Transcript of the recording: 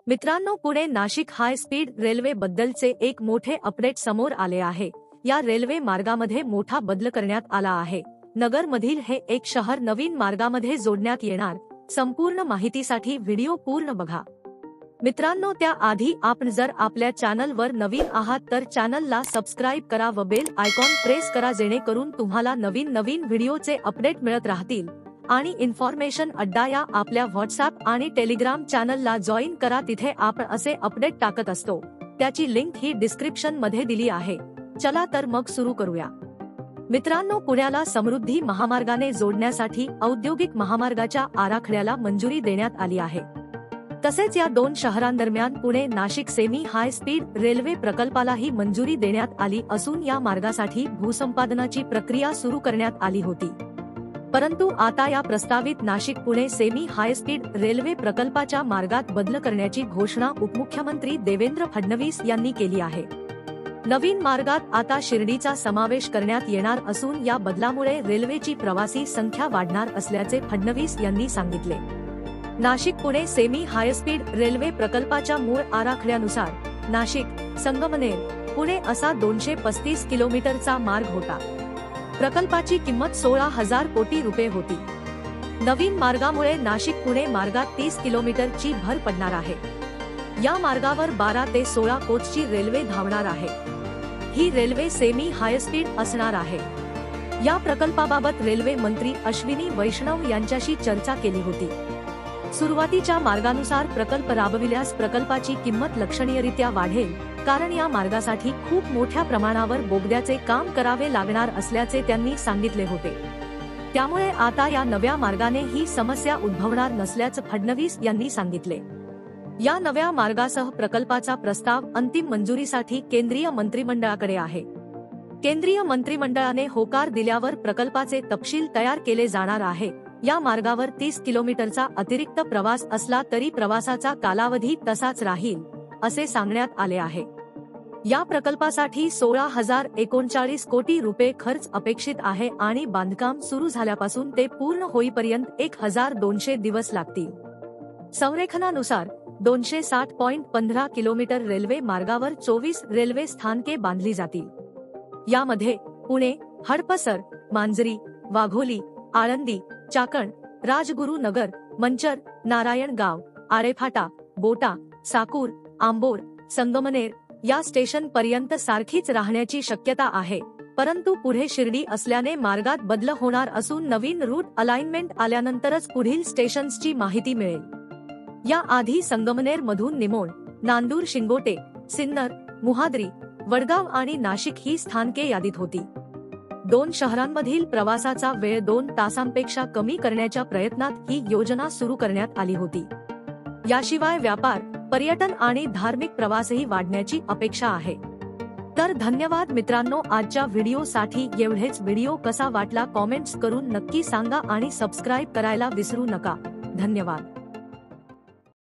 मित्रांनो, पुणे नाशिक हाय speed railway बद्दलचे एक मोठे अपडेट समोर आले आहे। या रेल्वे मार्गामध्ये मोठा बदल करण्यात आला आहे। नगर मधील हे एक शहर नवीन मार्गामध्ये जोडण्यात येणार। संपूर्ण माहितीसाठी व्हिडिओ पूर्ण बघा। मित्रांनो, त्याआधी आपण जर आपल्या चॅनलवर नवीन आहात तर चॅनलला सबस्क्राइब करा व बेल आयकॉन प्रेस करा, जेणेकरून तुम्हाला नवीन व्हिडिओचे अपडेट मिळत राहतील। आणि इन्फॉर्मेशन अड्डा या आपल्या व्हॉट्सअप आणि टेलिग्राम चॅनलला जॉईन करा, तिथे आपण असे अपडेट टाकत असतो। त्याची लिंक ही डिस्क्रिप्शन मध्ये दिली आहे। चला तर मग सुरू करूया। मित्रांनो, पुण्याला समृद्धी महामार्गाने जोडण्यासाठी औद्योगिक महामार्गाच्या आराखड्याला मंजुरी देण्यात आली आहे। तसेच या दोन शहरांदरम्यान Pune Nashik semi high speed railway प्रकल्पालाही मंजुरी देण्यात आली असून या मार्गासाठी भूसंपादनाची प्रक्रिया सुरू करण्यात आली होती। परंतु आता या प्रस्तावित Nashik Pune semi high speed railway प्रकल्पाच्या मार्गात बदल करण्याची घोषणा उपमुख्यमंत्री देवेंद्र फडणवीस यांनी केली आहे। नवीन मार्गात आता शिर्डीचा समावेश करण्यात येणार असून या बदलामुळे रेल्वेची प्रवासी संख्या वाढणार असल्याचे फडणवीस यांनी सांगितले। Nashik Pune semi high speed railway प्रकल्पाच्या मूळ आराखड्यानुसार नाशिक, संगमनेर, पुणे असा 235 किलोमीटरचा मार्ग होता। प्रकल्पाची किंमत 16,000 कोटी रुपये होती। नवीन मार्गामुळे नाशिक पुणे मार्गात 30 किलोमीटरची भर पडणार आहे। या मार्गावर 12 ते 16 कोचची रेल्वे धावणार आहे। ही रेल्वे सेमी हाय स्पीड असणार आहे। या प्रकल्पाबाबत रेल्वे मंत्री अश्विनी वैष्णव यांच्याशी चर्चा केली होती। सुरुवातीच्या मार्गानुसार प्रकल्प राबविल्यास प्रकल्पाची किंमत लक्षणीयरित्या वाढेल, कारण या मार्गासाठी खूप मोठ्या प्रमाणावर बोगद्याचे काम करावे लागणार असल्याचे त्यांनी सांगितले होते। त्यामुळे आता या नव्या मार्गाने ही समस्या उद्भवणार नसल्याचं फडणवीस यांनी सांगितले। या नव्या मार्गासह प्रकल्पाचा प्रस्ताव अंतिम मंजुरीसाठी केंद्रीय मंत्रिमंडळाकडे आहे। केंद्रीय मंत्रिमंडळाने होकार दिल्यावर प्रकल्पाचे तपशील तयार केले जाणार आहे। या मार्गावर 30 किलोमीटरचा अतिरिक्त प्रवास असला तरी प्रवासाचा कालावधी तसाच राहील, असे सांगण्यात आले आहे। या प्रकल्पासाठी 16,039 कोटी रुपये खर्च अपेक्षित आहे आणि बांधकाम सुरू झाल्यापासून ते पूर्ण होईपर्यंत 1,200 दिवस लागतील। संरेखनानुसार 260.15 किलोमीटर रेल्वे मार्गावर 24 रेल्वे स्थानके बांधली जातील। यामध्ये पुणे, हडपसर, मांजरी, वाघोली, आळंदी, चाकण, राजगुरुनगर, मंचर, नारायणगाव, आळेफाटा, बोटा, साकूर, आंबोर, संगमनेर या स्टेशन पर्यंत सारखीच राहण्याची शक्यता आहे। परंतु पुढे शिर्डी असल्याने मार्गात बदल होणार असून नवीन रूट अलाइनमेंट आल्यानंतरच पुढील स्टेशन्सची माहिती मिळेल। या आधी संगमनेर मधून निमोण, नांदूर, शिंगोटे, सिन्नर, मुहाद्री, वडगाव आणि नाशिक ही स्थानके यादीत होती। दोन शहरांमधील प्रवासाचा वेळ 2 तासांपेक्षा कमी करण्याच्या प्रयत्नात ही योजना सुरू करण्यात आली होती। याशिवाय व्यापार, पर्यटन आणि धार्मिक प्रवासही वाढण्याची अपेक्षा आहे। तर धन्यवाद मित्रांनो, आजच्या व्हिडिओसाठी एवढेच। व्हिडिओ कसा वाटला कॉमेंट्स करून नक्की सांगा आणि सबस्क्राइब करायला विसरू नका। धन्यवाद।